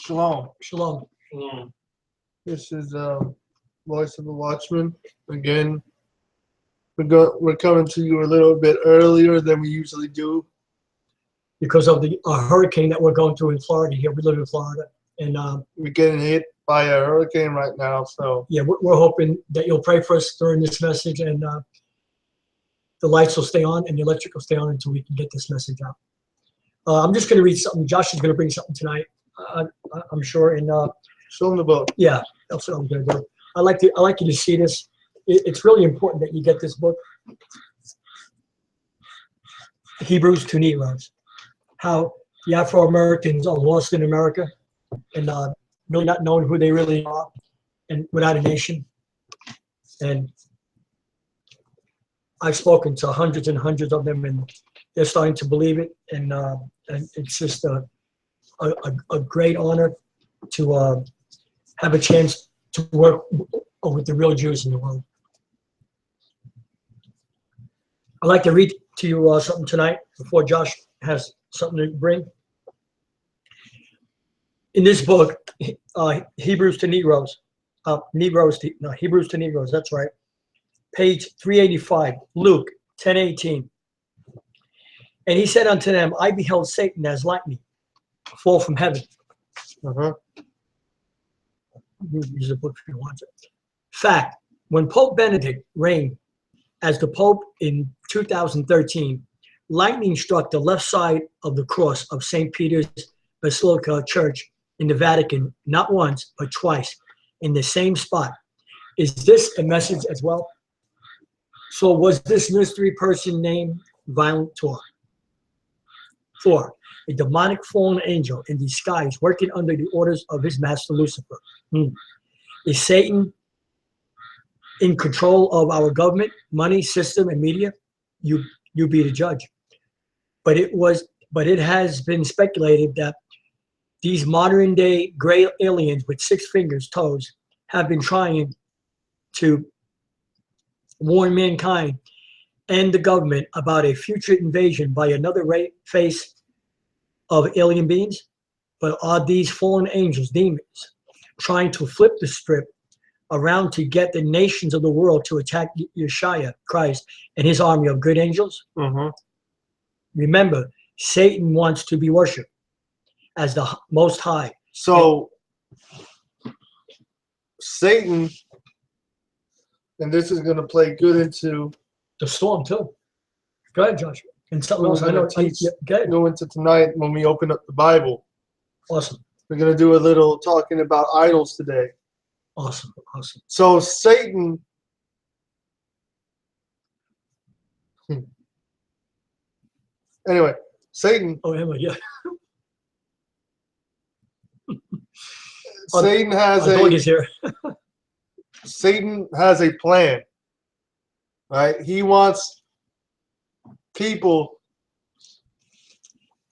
Shalom. Shalom. Shalom. This is Voice of the Watchman. Again, we're coming to you a little bit earlier than we usually do. Because of the hurricane that we're going through in Florida here. We live in Florida. And we're getting hit by a hurricane right now. So yeah, we're hoping that you'll pray for us during this message, and the lights will stay on and the electric will stay on until we can get this message out. I'm just going to read something. Josh is going to bring something tonight, I'm sure. And show them the book. Yeah, that's what I'm going to do. I like you to see this. It's really important that you get this book. Hebrews to Negroes. How the Afro-Americans are lost in America and really not knowing who they really are and without a nation. And I've spoken to hundreds and hundreds of them, and they're starting to believe it. And it's just a great honor to have a chance to work with the real Jews in the world. I'd like to read to you something tonight before Josh has something to bring. In this book, Hebrews to Negroes, Hebrews to Negroes, that's right. Page 385, Luke 10:18. And he said unto them, I beheld Satan as lightning fall from heaven. Use the book if you want it. Fact, when Pope Benedict reigned as the Pope in 2013, lightning struck the left side of the cross of St. Peter's Basilica Church in the Vatican, not once, but twice, in the same spot. Is this a message as well? So was this mystery person named Violent Tor? 4. A demonic fallen angel in disguise working under the orders of his master Lucifer. Is Satan in control of our government, money, system, and media? You be the judge. But it has been speculated that these modern day gray aliens with 6 fingers, toes, have been trying to warn mankind and the government about a future invasion by another race of alien beings. But are these fallen angels, demons, trying to flip the script around to get the nations of the world to attack Yashayah, Christ, and his army of good angels? Remember, Satan wants to be worshipped as the Most High. So Satan, and this is going to play good into the storm too. Go ahead, Joshua. And something else I know. Go into tonight when we open up the Bible. Awesome. We're going to do a little talking about idols today. Awesome. Awesome. So Satan, anyway, Satan. Oh, yeah. Satan has Satan has a plan, right? He wants people.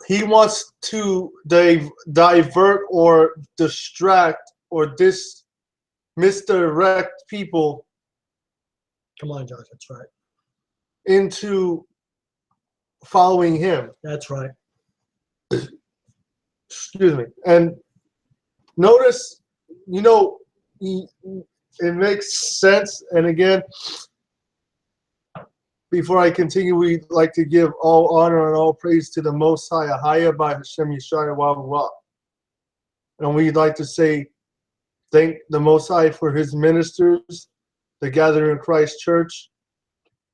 He wants to divert or distract or misdirect people. Come on, Josh. That's right. Into following him. That's right. Excuse me. And notice, it makes sense. And again, before I continue, we'd like to give all honor and all praise to the Most High, Ahayah, bahashem, Yashayah. And we'd like to say, thank the Most High for his ministers, the Gathering Christ Church,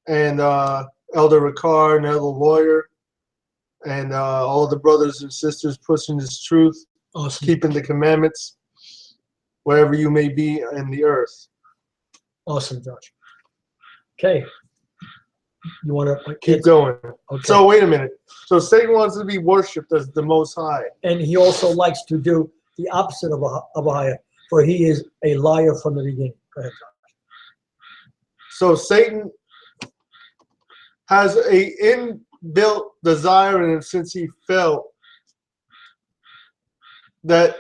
and Elder Ricard and Elder Lawyer, and all the brothers and sisters pushing this truth, awesome, keeping the commandments, wherever you may be in the earth. Awesome, Josh. Okay. You want to keep going? Okay. So wait a minute. So Satan wants to be worshipped as the Most High, and he also likes to do the opposite of Ahayah, for he is a liar from the beginning. Go ahead, Josh. So Satan has a inbuilt desire in him since he felt that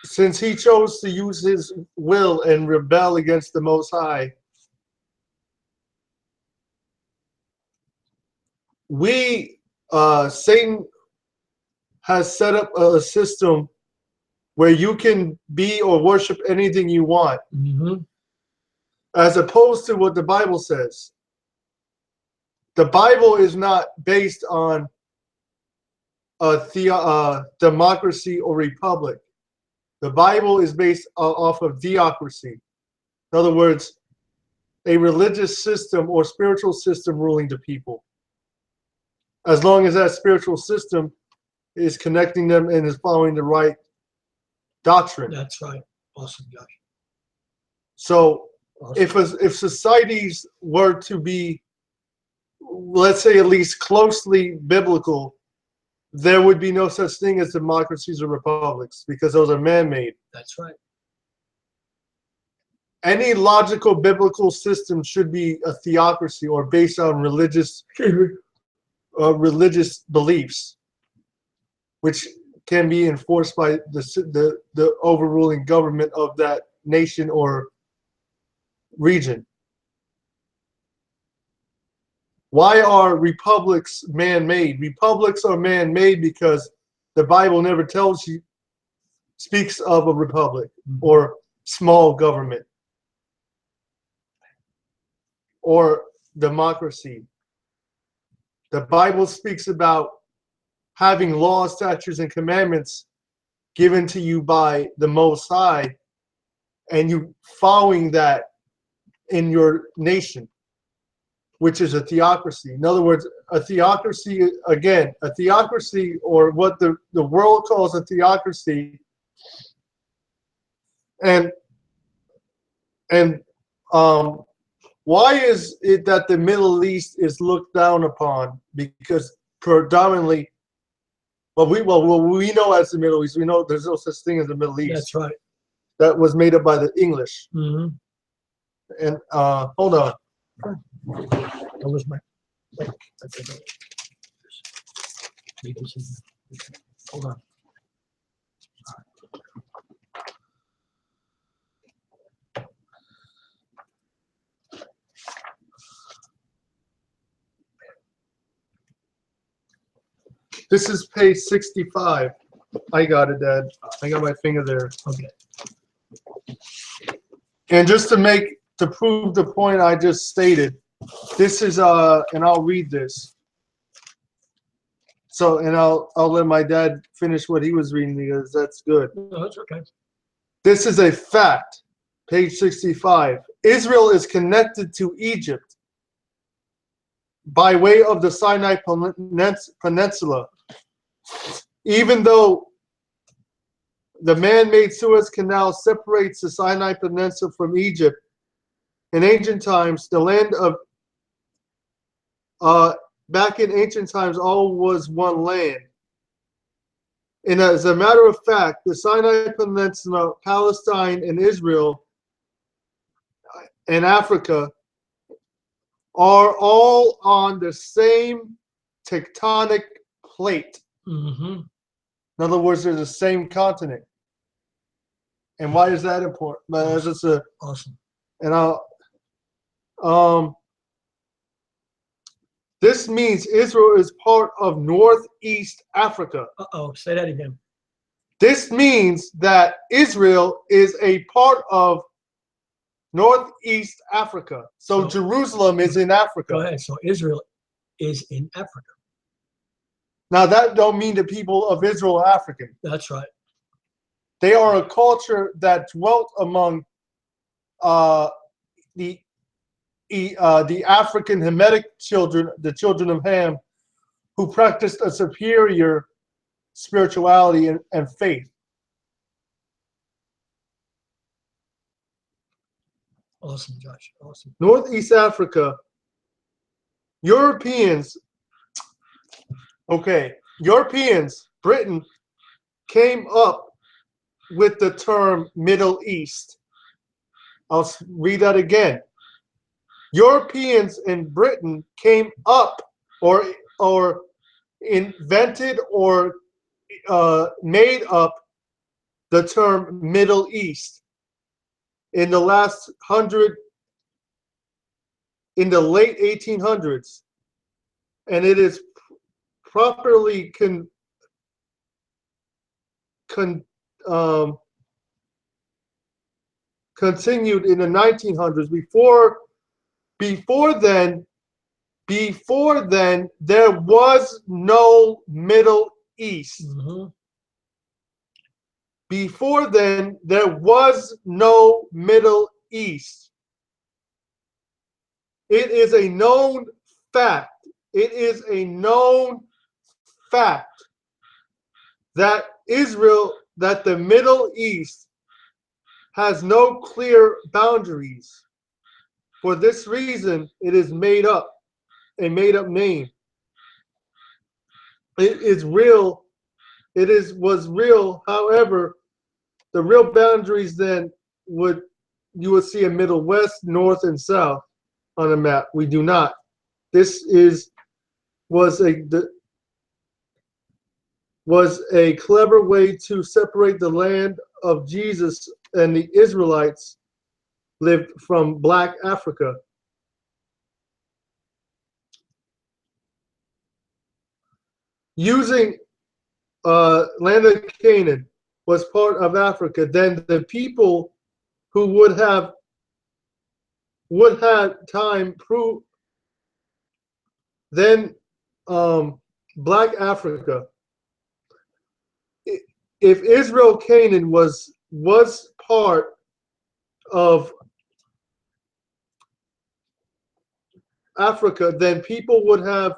since he chose to use his will and rebel against the Most High, Satan has set up a system where you can be or worship anything you want, Mm-hmm. as opposed to what the Bible says. The Bible is not based on a democracy or republic. The Bible is based off of theocracy. In other words, a religious system or spiritual system ruling the people. As long as that spiritual system is connecting them and is following the right doctrine. That's right. Awesome, Josh. So Awesome. if societies were to be, let's say, at least closely biblical, there would be no such thing as democracies or republics, because those are man-made. That's right. Any logical biblical system should be a theocracy or based on religious beliefs, which can be enforced by the overruling government of that nation or region. Why are republics man-made? Republics are man-made because the Bible never speaks of a republic or small government or democracy. The Bible speaks about having laws, statutes, and commandments given to you by the Most High, and you following that in your nation, which is a theocracy. In other words, a theocracy, again, a theocracy, or what the world calls a theocracy, and why is it that the Middle East is looked down upon? Because predominantly, what we know as the Middle East, we know there's no such thing as the Middle East. That's right. That was made up by the English. Mm-hmm. And hold on. That was my. Hold on. This is page 65. I got it, Dad. I got my finger there. Okay. And just to prove the point I just stated, this is and I'll read this. So, and I'll let my dad finish what he was reading, because that's good. No, that's okay. This is a fact. Page 65. Israel is connected to Egypt by way of the Sinai Peninsula. Even though the man-made Suez Canal separates the Sinai Peninsula from Egypt, in ancient times, the land of back in ancient times, all was one land. And as a matter of fact, the Sinai Peninsula, Palestine, and Israel, and Africa are all on the same tectonic plate. Mm-hmm. In other words, they're the same continent. And why is that important? But it's Awesome. And this means Israel is part of Northeast Africa. Uh-oh, say that again. This means that Israel is a part of Northeast Africa. So Jerusalem is in Africa. Go ahead. So Israel is in Africa. Now that don't mean the people of Israel are African. That's right. They are a culture that dwelt among the African Hamitic children, the children of Ham, who practiced a superior spirituality and faith. Awesome, Josh. Awesome. Northeast Africa, Europeans, Britain came up with the term Middle East. I'll read that again. Europeans in Britain came up or invented or made up the term Middle East in the last in the late 1800s, and it is properly continued in the 1900s. Before then, there was no Middle East. Mm-hmm. Before then, there was no Middle East. It is a known fact. It is a known fact that the Middle East has no clear boundaries. For this reason, it is made up, a made-up name. It is real. Was real. However, the real boundaries then you would see a middle west, north, and south on a map. We do not. This was a clever way to separate the land of Jesus and the Israelites lived from Black Africa. Using land of Canaan was part of Africa, then the people who would have time prove then Black Africa. If Israel Canaan was part of Africa, then people would have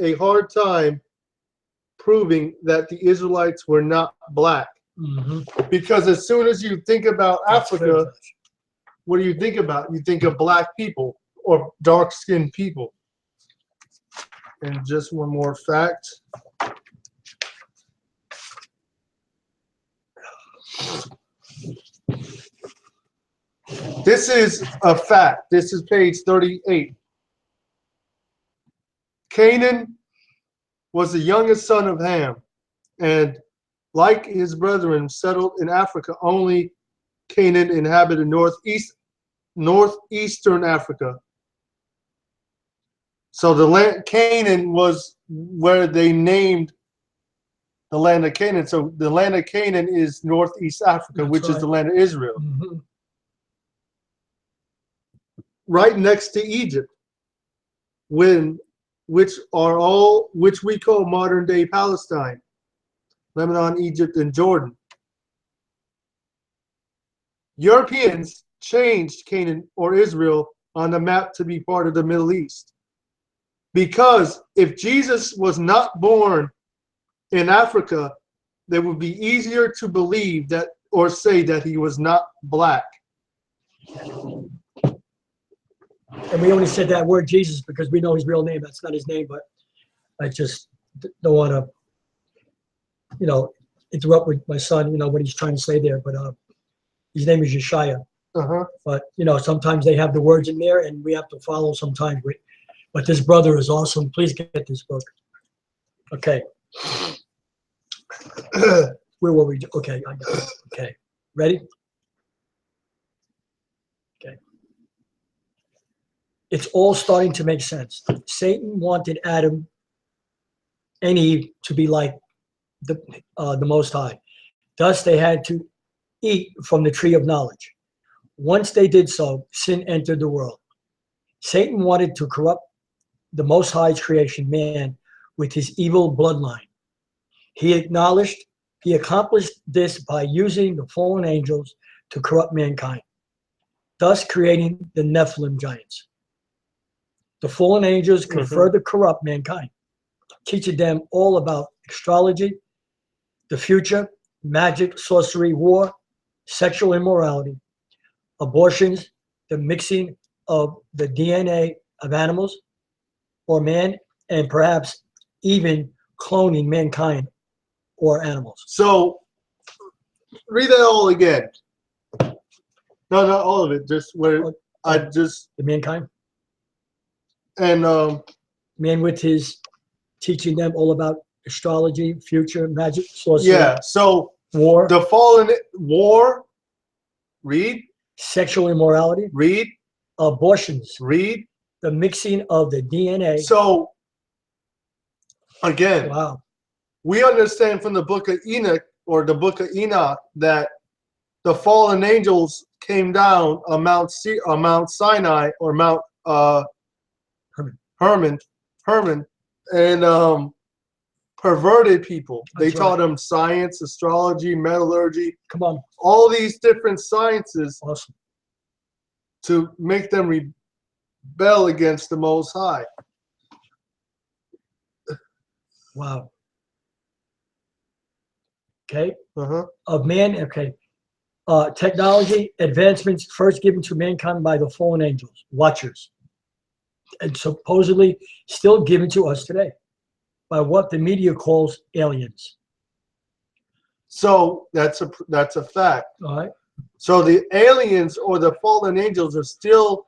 a hard time proving that the Israelites were not black. Mm-hmm. Because as soon as you think about Africa, what do you think about? You think of black people or dark-skinned people. And just one more fact. This is a fact. This is page 38. Canaan was the youngest son of Ham, and like his brethren settled in Africa, only Canaan inhabited northeastern Africa. So the land Canaan was where they named the land of Canaan. So the land of Canaan is northeast Africa, That's which right. is the land of Israel. Mm-hmm. Right next to Egypt, which we call modern day Palestine, Lebanon, Egypt, and Jordan. Europeans changed Canaan or Israel on the map to be part of the Middle East. Because if Jesus was not born in Africa, it would be easier to believe that or say that he was not black. And we only said that word Jesus because we know his real name. That's not his name, but I just don't want to, interrupt with my son, what he's trying to say there. But his name is Yashayah. Uh-huh. But, sometimes they have the words in there and we have to follow sometimes. But this brother is awesome. Please get this book. Okay. Where were we? Okay, I got it. Okay. Ready? Okay. It's all starting to make sense. Satan wanted Adam and Eve to be like the Most High. Thus, they had to eat from the tree of knowledge. Once they did so, sin entered the world. Satan wanted to corrupt the Most High's creation, man, with his evil bloodline. He accomplished this by using the fallen angels to corrupt mankind, thus creating the Nephilim giants. The fallen angels could further corrupt mankind, teaching them all about astrology, the future, magic, sorcery, war, sexual immorality, abortions, the mixing of the DNA of animals or man, and perhaps even cloning mankind or animals. So read that all again. No, not all of it. Just where the mankind. And man with his teaching them all about astrology, future, magic, sorcery. Yeah. So war. The fallen war. Read. Sexual immorality. Read. Abortions. Read. The mixing of the DNA. So again. Wow. we understand from the book of Enoch or the book of Enoch that the fallen angels came down on Mount Sinai or Mount Hermon, and perverted people. They taught them science, astrology, metallurgy. Come on. All these different sciences Awesome. to make them rebel against the Most High. Wow. Okay. Uh-huh. Of man. Okay. Technology advancements first given to mankind by the fallen angels, watchers, and supposedly still given to us today by what the media calls aliens. So that's a fact. All right. So the aliens or the fallen angels are still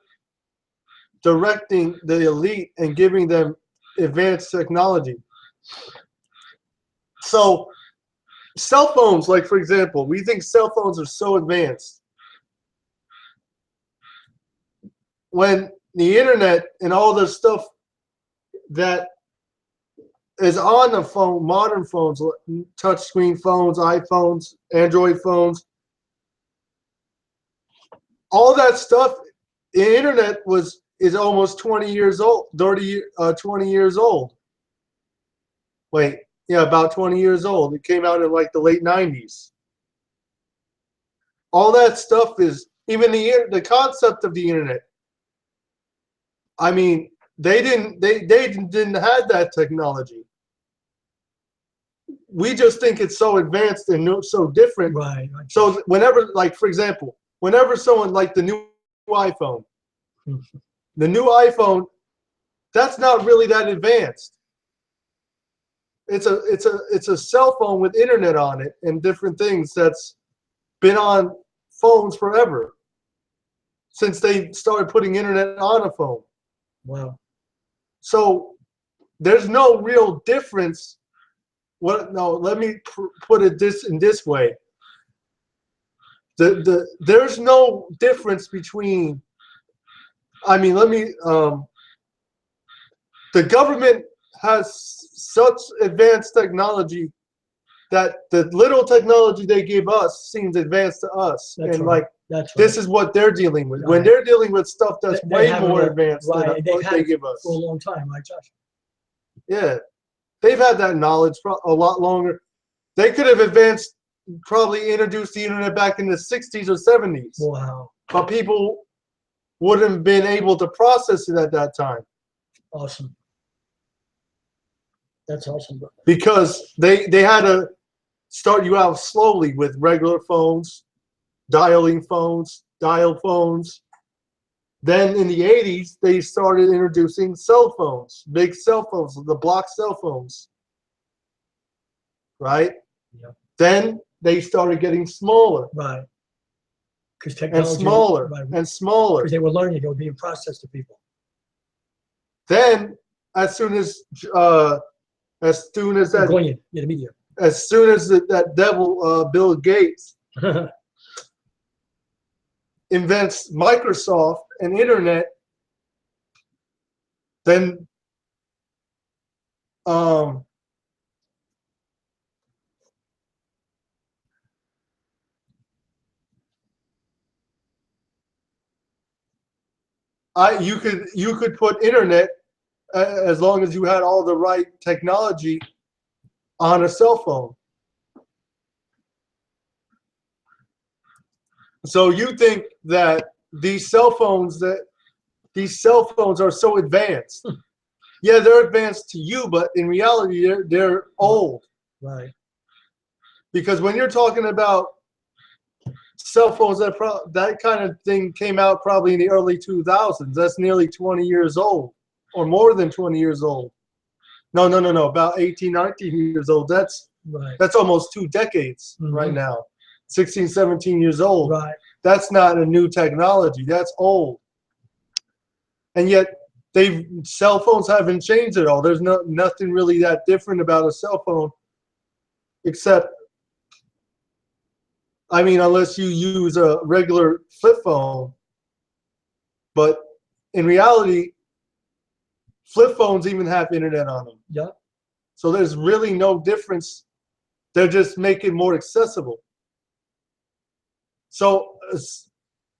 directing the elite and giving them advanced technology. So cell phones, like for example, we think cell phones are so advanced. When the internet and all the stuff that is on the phone, modern phones, touchscreen phones, iPhones, Android phones, all that stuff, the internet is almost 20 years old, 20 years old. Wait, yeah, about 20 years old. It came out in like the late 90s. All that stuff is, even the concept of the internet. I mean, they didn't have that technology. We just think it's so advanced and so different. Right. So whenever, like for example, whenever someone like the new iPhone, the new iPhone, that's not really that advanced. It's a cell phone with internet on it and different things that's been on phones forever since they started putting internet on a phone. Wow. So there's no real difference. No, let me put it in this way. There's no difference between. I mean, the government has such advanced technology that the little technology they give us seems advanced to us. That's and right. like That's this right. is what they're dealing with. Right. When they're dealing with stuff that's They way haven't more had- advanced right. than what they give For a us. long time, right, Josh? Yeah. They've had that knowledge for a lot longer. They could have advanced, probably introduced the internet back in the 60s or 70s. Wow. But people wouldn't have been able to process it at that time. Awesome. That's awesome, bro. Because they had to start you out slowly with regular phones, dial phones. Then in the 80s, they started introducing cell phones, big cell phones, the block cell phones. Right? Yeah. Then they started getting smaller. Right. Because And technology. smaller Right. and smaller. Because they were learning, it was being processed to people. Then, as soon as that Going in the media. as soon as that devil Bill Gates invents Microsoft and internet, then you could put internet as long as you had all the right technology on a cell phone. So you think that these cell phones are so advanced. Yeah, they're advanced to you, but in reality, they're old. Right. Because when you're talking about cell phones, that kind of thing came out probably in the early 2000s. That's nearly 20 years old, or more than 20 years old. No, about 18, 19 years old. That's almost 2 decades right now. 16, 17 years old. Right. That's not a new technology. That's old. And yet, cell phones haven't changed at all. There's nothing really that different about a cell phone, except, I mean, unless you use a regular flip phone. But in reality, flip phones even have internet on them. Yeah. So there's really no difference. They're just making it more accessible. So,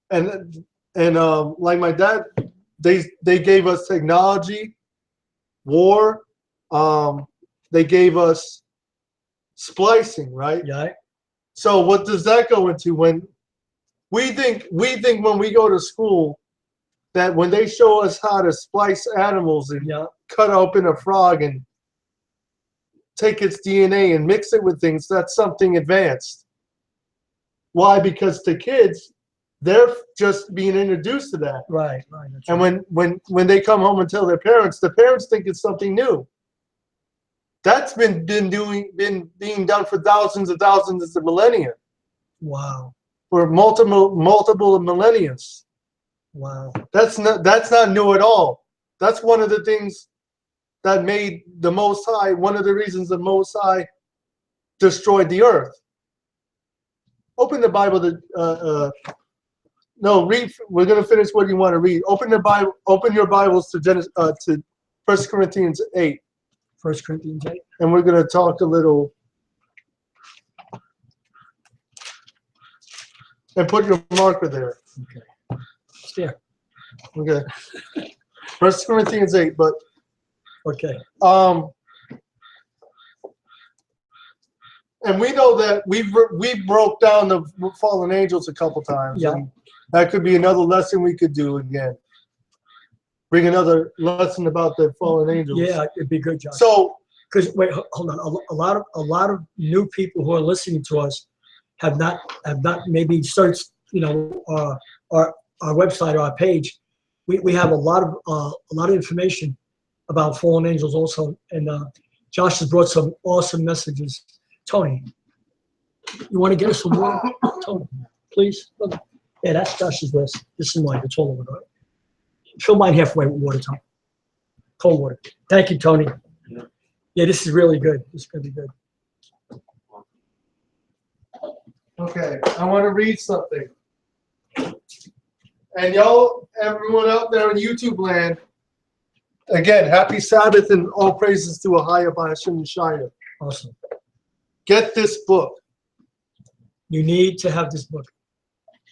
and like my dad, they gave us technology, war, they gave us splicing, right? Yeah. So what does that go into? When we think when we go to school that when they show us how to splice animals and cut open a frog and take its DNA and mix it with things, that's something advanced. Why? Because to kids, they're just being introduced to that. Right. And when they come home and tell their parents, the parents think it's something new. That's been being done for thousands of millennia. Wow. For multiple millennia. Wow. That's not new at all. That's one of the things that made the Most High, one of the reasons the Most High destroyed the earth. Open the Bible to no, read. We're going to finish what you want to read. Open the Bible. Open your Bibles to 1 Corinthians 8. 1 Corinthians 8. And we're going to talk a little. And put your marker there. Okay. It's there. Okay. 1 Corinthians 8, but okay. And we know that we broke down the fallen angels a couple times. Yeah. And that could be another lesson we could do again. Bring another lesson about the fallen angels. Yeah, it'd be good, Josh. So, because wait, hold on. A lot of new people who are listening to us have not maybe searched, our website or our page. We have a lot of information about fallen angels also, and Josh has brought some awesome messages. Tony, you want to get us some water, Tony, please? Yeah, that's Josh's list. This is mine. It's all over there. Fill mine halfway with water, Tony. Cold water. Thank you, Tony. Yeah, this is really good. This is going to be good. okay, I want to read something. And y'all, everyone out there in YouTube land, again, happy Sabbath and all praises to Ahayah, bahashem, Yashayah. Awesome. Get this book. You need to have this book.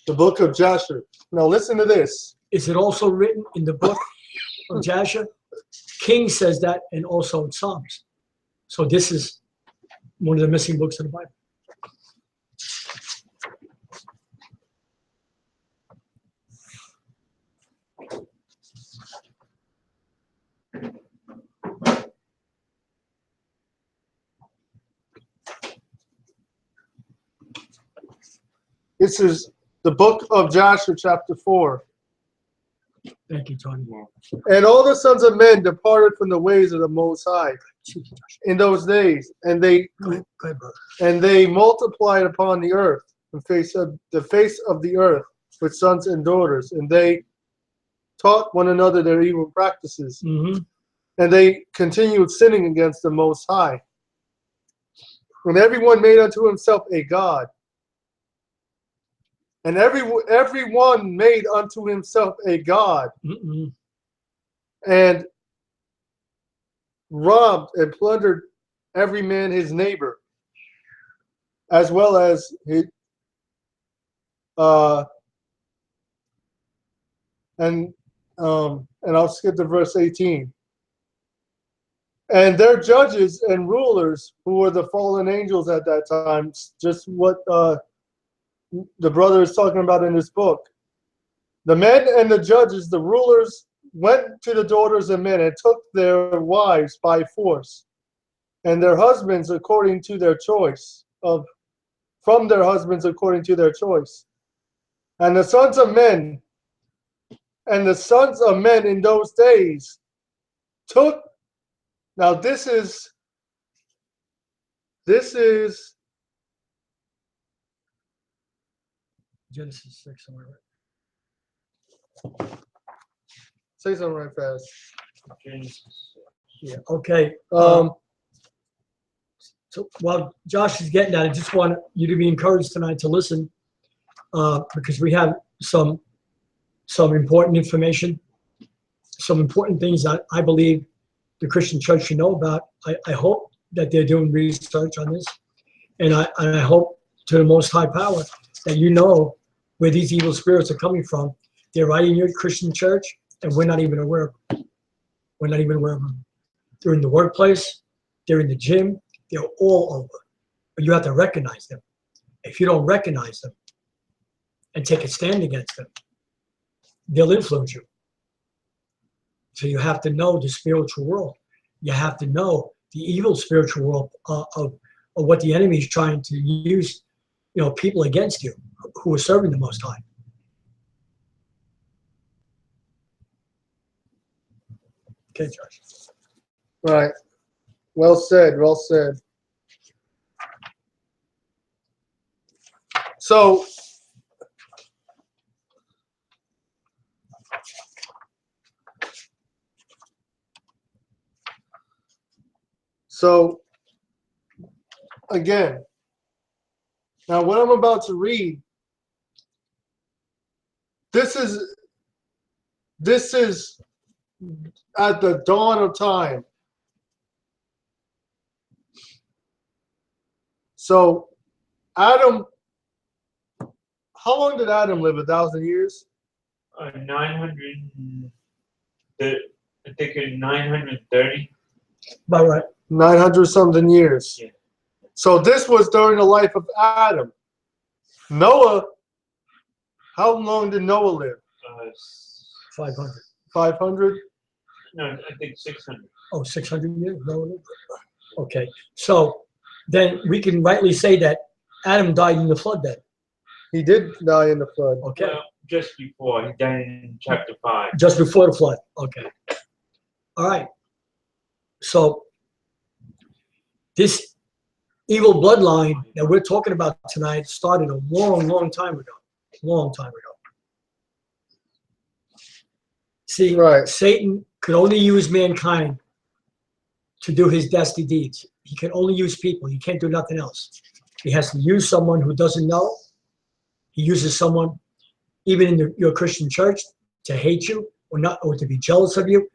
The book of Yashayah. Now listen to this. Is it also written in the book of Yashayah? King says that, and also in Psalms. So this is one of the missing books of the Bible. This is the book of Joshua, chapter 4. Thank you, Tony. And all the sons of men departed from the ways of the Most High in those days, and they multiplied upon the earth, the face of the earth, with sons and daughters, and they taught one another their evil practices, and they continued sinning against the Most High. And everyone made unto himself a god. And everyone made unto himself a god, and robbed and plundered every man his neighbor, as well as his, and I'll skip to verse 18. And their judges and rulers, who were the fallen angels at that time, just what the brother is talking about in this book. The men and the judges, the rulers, went to the daughters of men and took their wives by force, and their husbands according to their choice, from their husbands according to their choice. And the sons of men in those days took. Now this is Genesis 6, somewhere right. Say something right fast. Yeah. Okay. So while Josh is getting that, I just want you to be encouraged tonight to listen, because we have some important information, some important things that I believe the Christian church should know about. I hope that they're doing research on this. And I hope to the Most High Power that you know where these evil spirits are coming from. They're right in your Christian church, and we're not even aware of them. We're not even aware of them. They're in the workplace. They're in the gym. They're all over. But you have to recognize them. If you don't recognize them and take a stand against them, they'll influence you. So you have to know the spiritual world. You have to know the evil spiritual world of what the enemy is trying to use, people against you who are serving the Most High. Okay, Josh. Right. Well said. Well said. So, again, now what I'm about to read, this is at the dawn of time. So, Adam, how long did Adam live? 1,000 years? 900. I think 930. About right. 900 something years. Yeah. So this was during the life of Adam. Noah, how long did Noah live? 500. 500? No, I think 600. Oh, 600 years? No. Okay. So then we can rightly say that Adam died in the flood then. He did die in the flood. Okay. Well, just before. He died in chapter 5. Just before the flood. Okay. All right. So this evil bloodline that we're talking about tonight started a long, long time ago. Long time ago. See, Right. Satan could only use mankind to do his dastardly deeds. He can only use people. He can't do nothing else. He has to use someone who doesn't know. He uses someone, even in your Christian church, to hate you or to be jealous of you.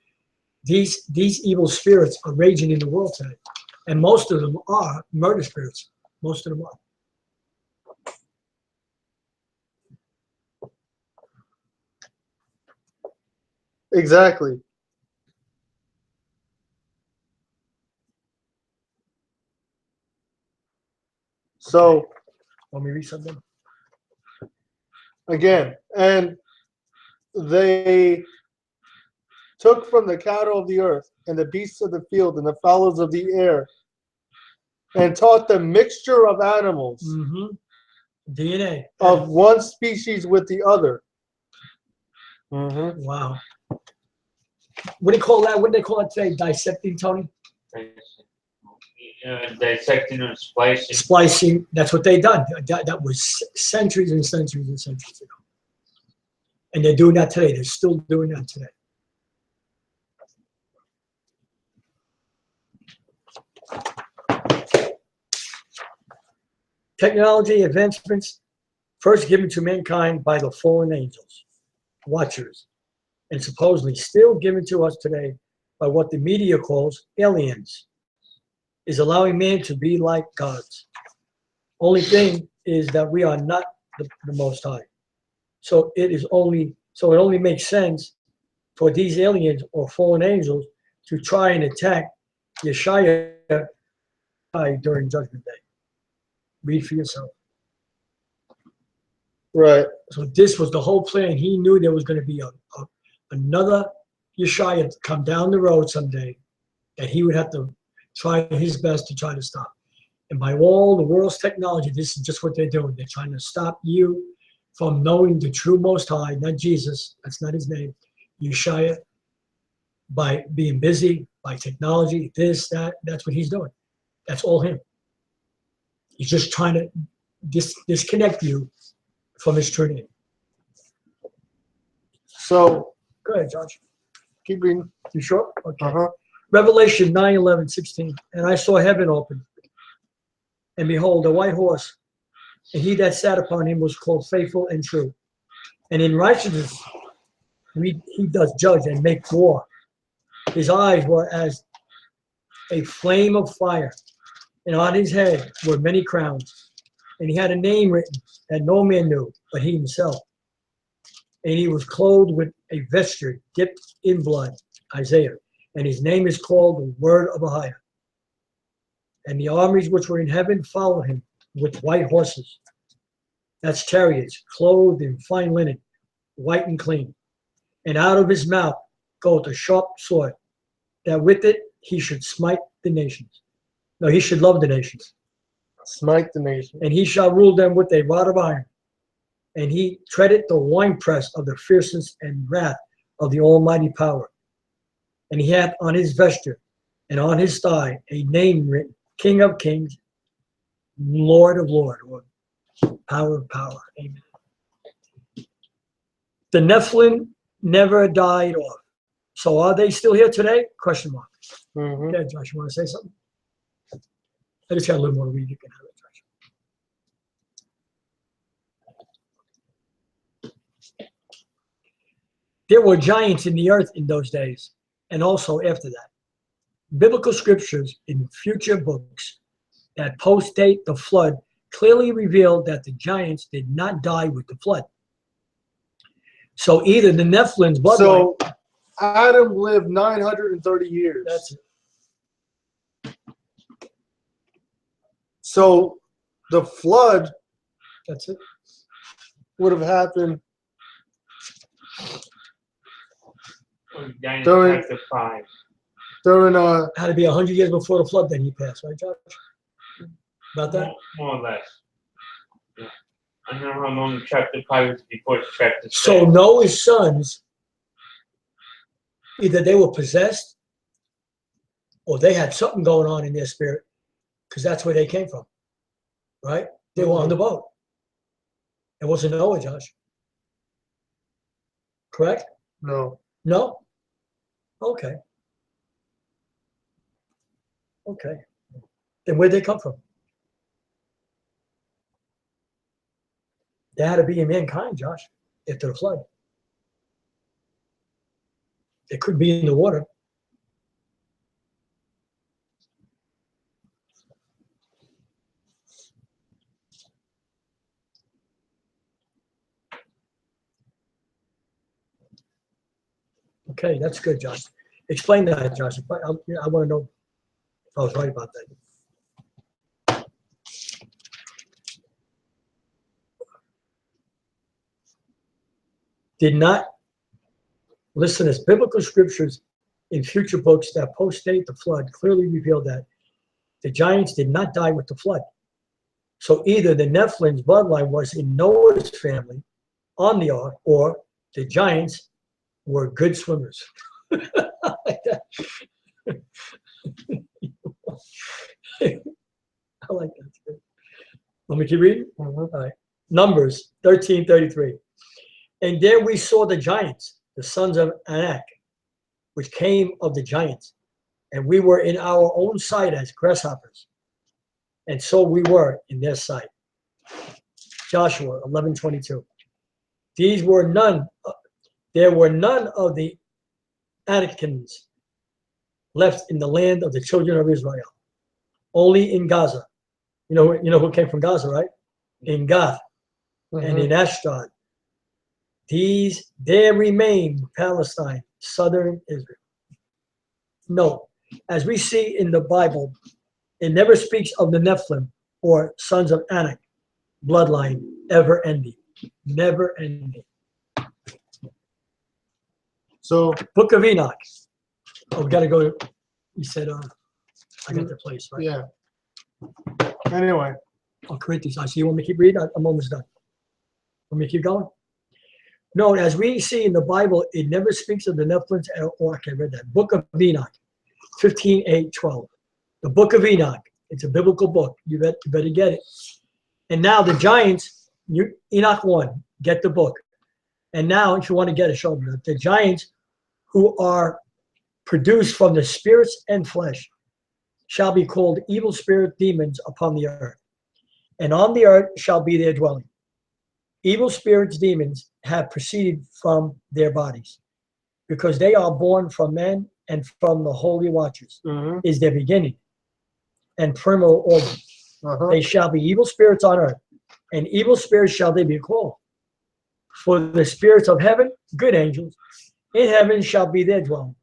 These evil spirits are raging in the world today. And most of them are murder spirits. Most of them are. Exactly. So, Want me to read something? again, and they took from the cattle of the earth and the beasts of the field and the fowls of the air and taught the mixture of animals DNA. of one species with the other. Wow. What do you call that? What do they call it today? Dissecting, Tony? Dissecting and splicing. Splicing. That's what they done. That was centuries and centuries and centuries ago. And they're doing that today. They're still doing that today. Technology advancements first given to mankind by the fallen angels, watchers, and supposedly still given to us today by what the media calls aliens, is allowing man to be like gods. Only thing is that we are not the Most High. So it only makes sense for these aliens or fallen angels to try and attack Yashayah during Judgment Day. Read for yourself. Right. So this was the whole plan. He knew there was going to be another Yashayah to come down the road someday that he would have to try his best to try to stop. And by all the world's technology, this is just what they're doing. They're trying to stop you from knowing the true Most High, not Jesus. That's not his name. Yashayah, by being busy, by technology, this, that. That's what he's doing. That's all him. He's just trying to disconnect you from his true name. So, Go ahead, Josh. keep reading. You sure? Okay. Revelation 9:11-16. And I saw heaven open, and behold, a white horse, and he that sat upon him was called Faithful and True. And in righteousness he does judge and make war. His eyes were as a flame of fire, and on his head were many crowns. And he had a name written that no man knew, but he himself. And he was clothed with a vesture dipped in blood, Isaiah. And his name is called the Word of Ahayah. And the armies which were in heaven followed him with white horses. That's chariots, clothed in fine linen, white and clean. And out of his mouth goeth a sharp sword, that with it he should smite the nations. No, he should love the nations. Smite the nation. And he shall rule them with a rod of iron. And he treadeth the winepress of the fierceness and wrath of the almighty power. And he hath on his vesture and on his thigh a name written, King of Kings, Lord of Lords, or Power of Power. Amen. The Nephilim never died off. So are they still here today? Question mark. Mm-hmm. Yeah, Josh, you want to say something? I just got a little more to read. You can have it, Josh. There were giants in the earth in those days, and also after that. Biblical scriptures in future books that postdate the flood clearly reveal that the giants did not die with the flood. So either the Nephilim's bloodline. So Adam lived 930 years. That's it. So the flood That's it. would have happened Daniel During- chapter 5. during Had to be 100 years before the flood, then he passed, right, Josh? About that? More or less. Yeah. I don't know how long chapter 5 is before chapter 6. So Noah's sons, either they were possessed or they had something going on in their spirit, because that's where they came from, right? They were on the boat. It wasn't Noah, Josh. Correct? no. No? Okay. Okay. Then where'd they come from? They had to be in mankind, Josh, after the flood. They could be in the water. Okay, that's good, Josh. Explain that, Josh. I want to know if I was right about that. Did not listen as biblical scriptures in future books that postdate the flood clearly reveal that the giants did not die with the flood. So either the Nephilim's bloodline was in Noah's family on the ark, or the giants were good swimmers. Like that. I like that too. Let me keep reading. Mm-hmm. All right. Numbers 13:33. And there we saw the giants, the sons of Anak, which came of the giants. And we were in our own sight as grasshoppers. And so we were in their sight. Joshua 11:22. There were none of the Anakims left in the land of the children of Israel, only in Gaza. You know who came from Gaza, right? In Gath and in Ashdod. There remain Palestine, southern Israel. No, as we see in the Bible, it never speaks of the Nephilim or sons of Anak bloodline ever ending. Never ending. So Book of Enoch. Oh, we got to go. You said, I got the place, right? yeah. Anyway, Oh, Corinthians. I see. You want me to keep reading? I'm almost done. Want me to keep going? No, as we see in the Bible, it never speaks of the Nephilim. Oh, okay, I read that. Book of Enoch, 15:8-12. The Book of Enoch. It's a biblical book. You better get it. And now the giants, Enoch 1, get the book. And now, if you want to get it, show me the giants who are produced from the spirits and flesh shall be called evil spirit demons upon the earth. And on the earth shall be their dwelling. Evil spirits, demons, have proceeded from their bodies, because they are born from men and from the holy watchers is their beginning. and primal organ. They shall be evil spirits on earth, and evil spirits shall they be called. For the spirits of heaven, good angels, in heaven shall be their dwelling.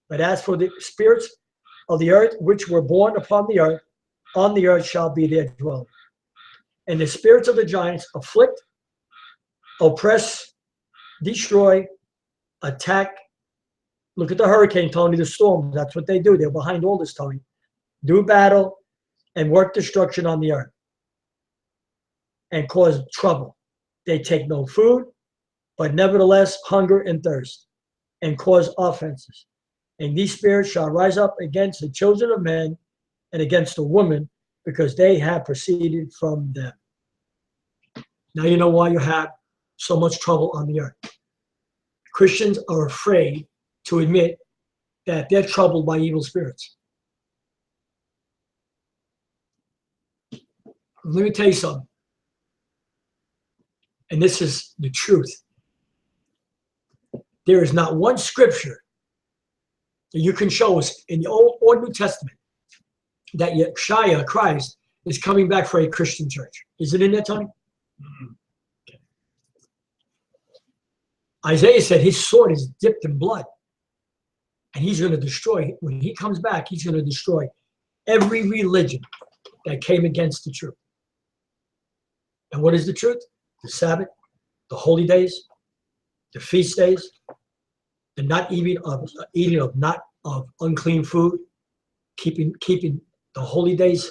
But as for the spirits of the earth, which were born upon the earth, on the earth shall be their dwelling. And the spirits of the giants afflict, oppress, destroy, attack. Look at the hurricane, Tony, the storms. That's what they do. They're behind all this, Tony. Do battle and work destruction on the earth and cause trouble. They take no food, but nevertheless hunger and thirst and cause offenses. And these spirits shall rise up against the children of men and against the woman, because they have proceeded from them. Now you know why you have so much trouble on the earth. Christians are afraid to admit that they're troubled by evil spirits. Let me tell you something. And this is the truth. There is not one scripture that you can show us in the Old or New Testament that Yashayah, Christ, is coming back for a Christian church. Is it in there, Tony? Okay. Isaiah said his sword is dipped in blood. And he's going to destroy, when he comes back, he's going to destroy every religion that came against the truth. And what is the truth? The Sabbath, the holy days, the feast days, the not eating of unclean food, keeping the holy days,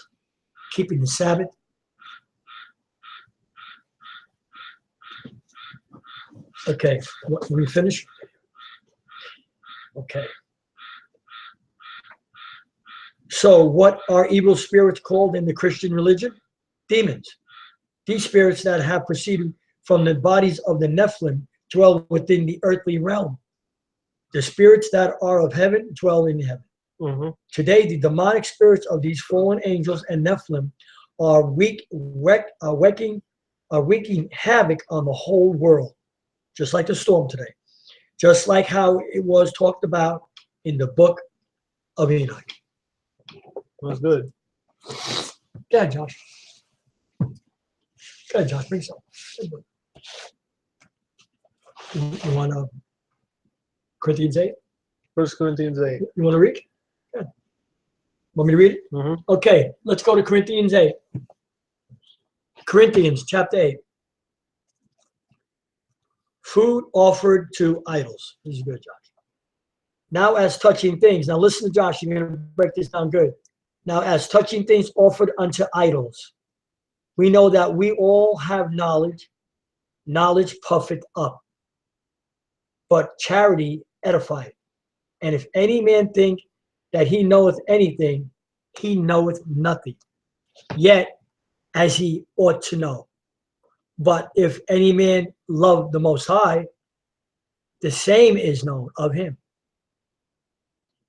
keeping the Sabbath. Okay, we finish? Okay. So what are evil spirits called in the Christian religion? Demons. These spirits that have proceeded from the bodies of the Nephilim dwell within the earthly realm. The spirits that are of heaven dwell in heaven. Today, the demonic spirits of these fallen angels and Nephilim are wreaking havoc on the whole world, just like the storm today, just like how it was talked about in the book of Enoch. That's good. Go ahead, Josh. Go ahead, Josh. Bring some. You want Corinthians 8? 1 Corinthians 8. You want to read? Good. Want me to read it? Okay, let's go to Corinthians 8. Corinthians chapter 8. Food offered to idols. This is good, Josh. Now as touching things. Now listen to Josh. You're going to break this down good. Now as touching things offered unto idols. We know that we all have knowledge. Knowledge puffeth up, but charity edifieth. And if any man think that he knoweth anything, he knoweth nothing, yet as he ought to know. But if any man love the Most High, the same is known of him.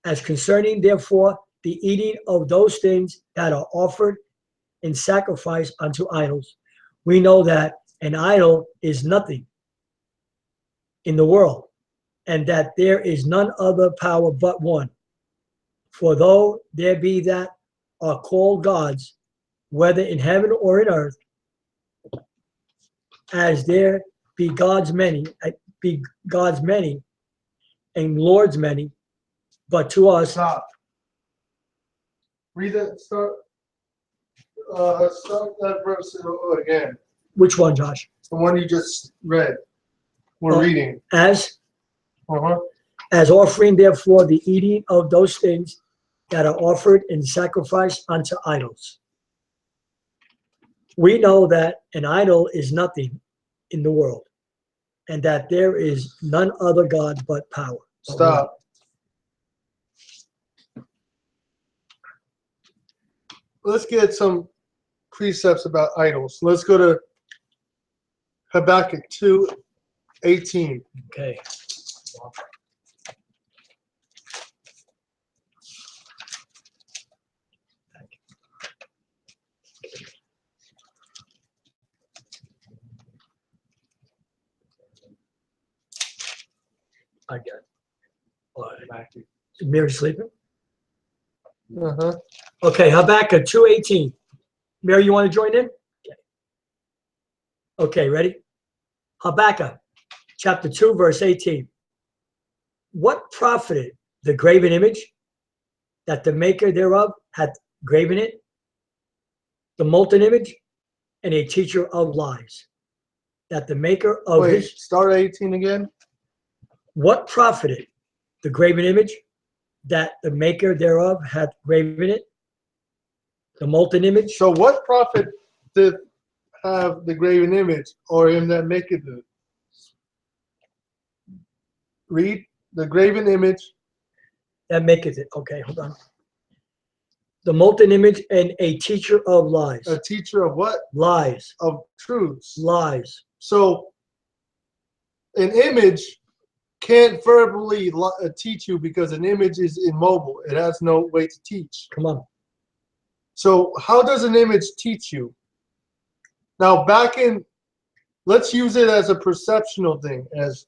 As concerning, therefore, the eating of those things that are offered in sacrifice unto idols, we know that an idol is nothing in the world, and that there is none other power but one. For though there be that are called gods, whether in heaven or in earth, as there be gods many, and lords many, but to us. Stop. Read that. Start that verse again. Which one, Josh? The one you just read. We're reading. As offering, therefore, the eating of those things that are offered in sacrifice unto idols. We know that an idol is nothing in the world, and that there is none other God but power. Stop. Let's get some precepts about idols. Let's go to Habakkuk 2:18. Okay. I got it. All right. Mary sleeping? Uh-huh. Okay, Habakkuk 2:18. Mary, you want to join in? Okay, ready? Habakkuk chapter 2, verse 18. What profited the graven image that the maker thereof hath graven it, the molten image, and a teacher of lies, that the maker of Wait, his... start at 18 again. What profited the graven image that the maker thereof hath graven it, the molten image? So what profit did have the graven image, or him that maketh it? Read the graven image. That maketh it. Okay, hold on. The molten image and a teacher of lies. A teacher of what? Lies. Of truths. Lies. So an image can't verbally teach you because an image is immobile. It has no way to teach. Come on. So how does an image teach you? Now let's use it as a perceptional thing. As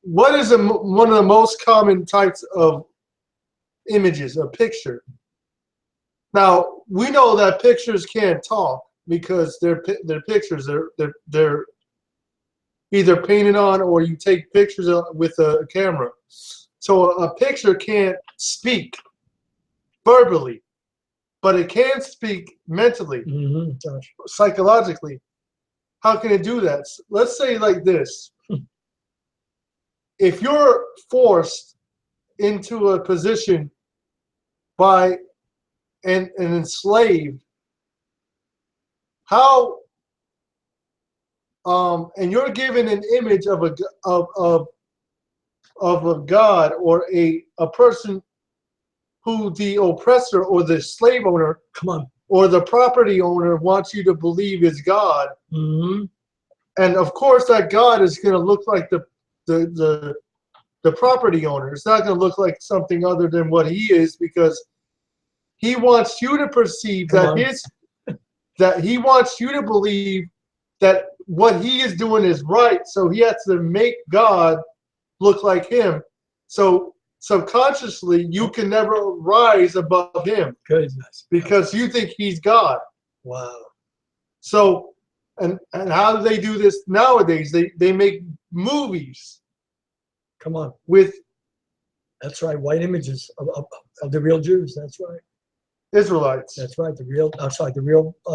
what is one of the most common types of images? A picture. Now we know that pictures can't talk because they're pictures. They're either painted on or you take pictures with a camera. So a picture can't speak verbally, but it can speak mentally, psychologically. How can it do that? Let's say like this. If you're forced into a position by an enslaved, how and you're given an image of a god or a person who the oppressor or the slave owner, come on, or the property owner wants you to believe is God. Mm-hmm. And of course that God is going to look like the property owner. It's not going to look like something other than what he is, because he wants you to perceive that he wants you to believe that what he is doing is right. So he has to make God look like him. So subconsciously you can never rise above him. Goodness. Because you think he's God. Wow. So and how do they do this nowadays? They make movies. Come on. With, that's right, white images of the real Jews. That's right. Israelites. That's right. The real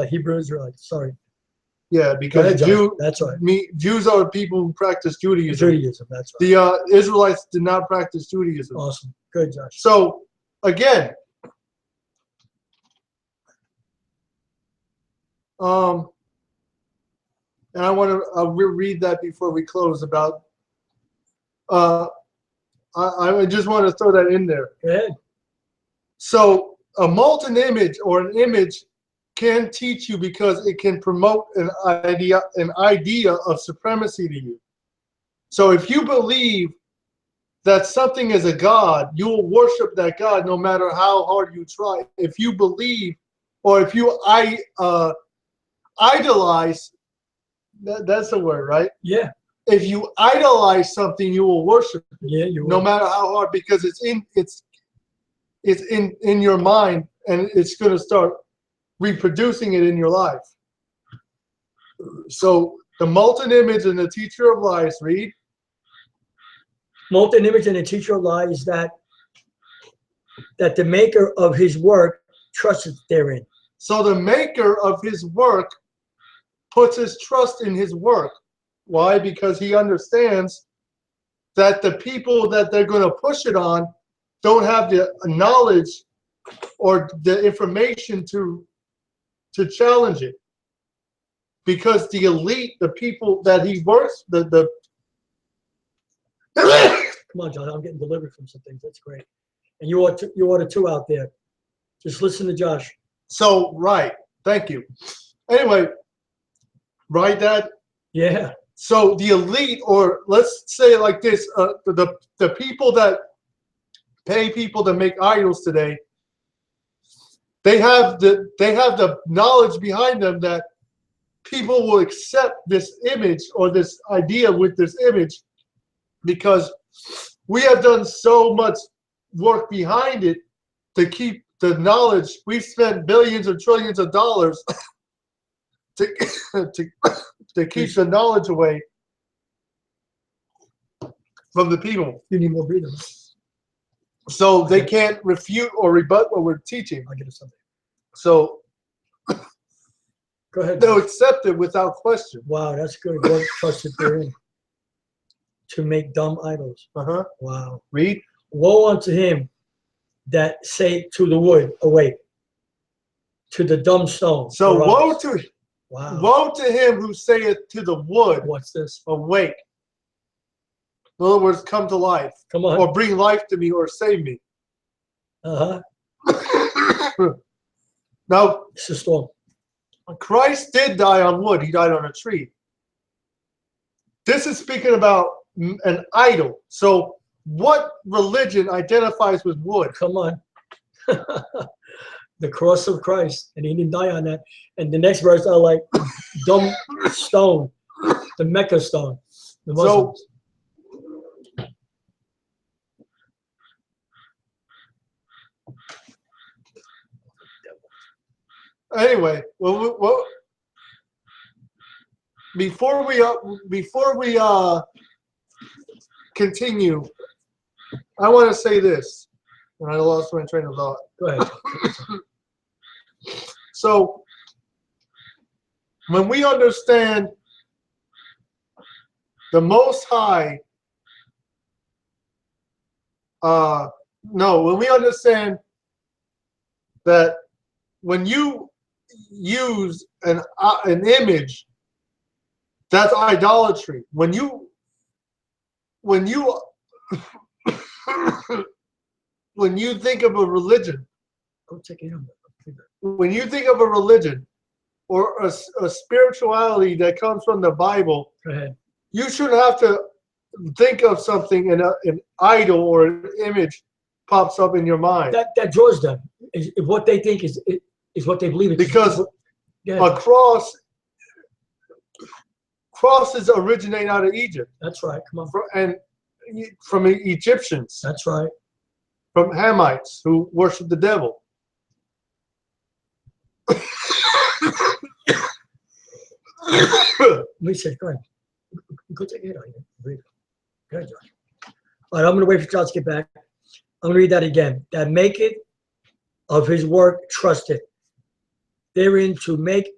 Hebrew Israelites. Sorry. Yeah, because that's right. Jews are people who practice Judaism. Judaism, that's right. The Israelites did not practice Judaism. Awesome. Good, Josh. So again, and I want to read that before we close about. I just want to throw that in there. Go ahead. So a molten image or an image can teach you because it can promote an idea of supremacy to you. So if you believe that something is a god, you will worship that god no matter how hard you try. If you believe, or if you idolize, that's the word, right? Yeah. If you idolize something, you will worship it. Yeah, you will. No matter how hard, because it's in your mind, and it's going to start reproducing it in your life. So the molten image and the teacher of lies, read. Molten image and the teacher of lies, that the maker of his work trusteth therein. So the maker of his work puts his trust in his work. Why? Because he understands that the people that they're going to push it on don't have the knowledge or the information to challenge it. Because the elite, the people that he works, Come on, John, I'm getting delivered from some things. That's great. And you ought to out there. Just listen to Josh. So, right. Thank you. Anyway, right, Dad? Yeah. So the elite, or let's say it like this, the people that pay people to make idols today, they have the knowledge behind them that people will accept this image or this idea with this image, because we have done so much work behind it to keep the knowledge. We spent billions or trillions of dollars to keep the knowledge away from the people. You need more breathing. So they can't refute or rebut what we're teaching. I'll get it something. So Go ahead. they'll accept it without question. Wow, that's good. Don't trust it therein. To make dumb idols. Uh-huh. Wow. Read. Woe unto him that say to the wood, awake, to the dumb stone. So arise. woe Wow. to him who saith to the wood, What's this? awake. In other words, come to life. Come on. Or bring life to me or save me. Uh-huh. Now, It's a storm. Christ did die on wood. He died on a tree. This is speaking about an idol. So what religion identifies with wood? Come on. The cross of Christ. And he didn't die on that. And the next verse, I like dumb stone. The Mecca stone. The Muslims. Anyway, well, before we continue, I want to say this, and I lost my train of thought. Go ahead. So, when we understand the Most High, when we understand that when you use an image, that's idolatry. When you think of a religion, Go take it on. when you think of a religion or a spirituality that comes from the Bible, Go ahead. you shouldn't have to think of something and an idol or an image pops up in your mind. That draws them. Is what they think is what they believe. Because a crosses originate out of Egypt. That's right. Come on. And from Egyptians, That's right. from Hamites who worship the devil. Let me say, go ahead. Go take it on you. Read it. Go ahead, Josh. All right, I'm going to wait for Josh to get back. I'm going to read that again. That maketh of his work trusted, therein to make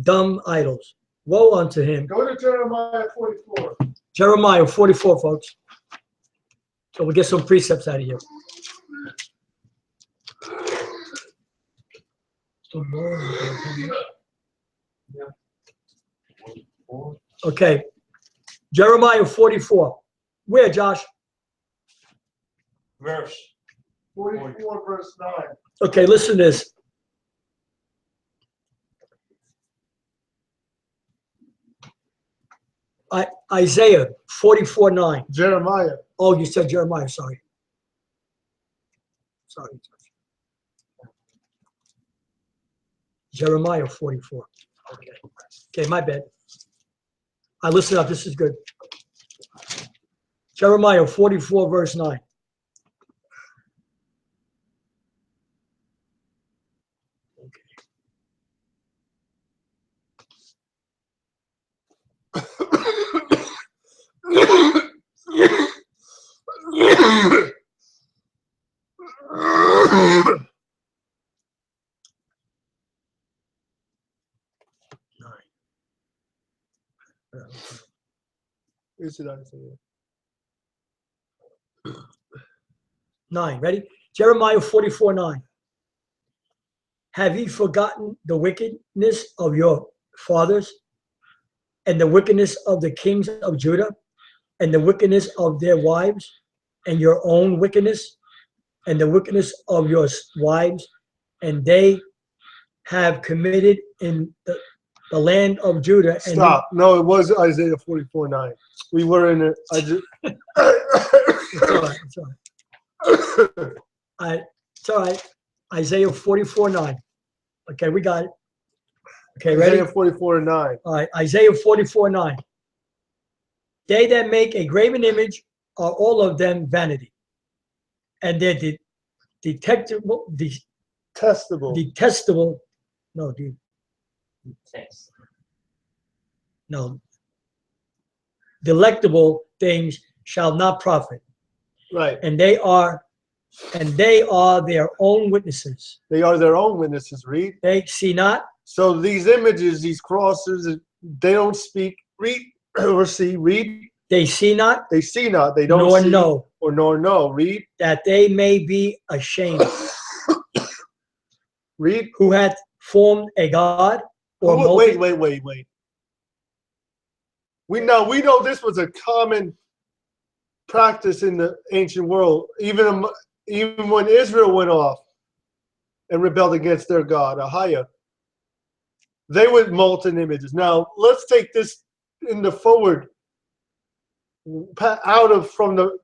dumb idols. Woe unto him. Go to Jeremiah 44. Jeremiah 44, folks. So we'll get some precepts out of here. Okay. Jeremiah 44. Where, Josh? Verse. 44 verse 9. Okay, listen to this. Isaiah 44:9. Jeremiah. Oh, you said Jeremiah, sorry. Sorry. Jeremiah 44. Okay. Okay, my bad. I listen up, this is good. Jeremiah 44, verse 9. Is it Isaiah? 9, ready? Jeremiah 44:9. Have ye forgotten the wickedness of your fathers, and the wickedness of the kings of Judah, and the wickedness of their wives, and your own wickedness, and the wickedness of your wives, and they have committed in the land of Judah. And Stop. No, it was Isaiah 44:9. We were in it. I just. It's all right. It's all right. It's all right. Isaiah 44:9. Okay, we got it. Okay, ready? Isaiah 44:9. All right, Isaiah 44:9. They that make a graven image are all of them vanity, and their detectable, Testable. detestable, no, Text. no, delectable things shall not profit, Right. and they are their own witnesses. They are their own witnesses. Read. They see not, So these images, these crosses, they don't speak. Read or see. Read. they see not, They see not. They don't nor see. know, Or nor know. Read. that they may be ashamed. Read. Who hath formed a god or Wait. molded? We know this was a common practice in the ancient world, even when Israel went off and rebelled against their God, Ahayah. They would molten images. Now let's take this in the forward, from the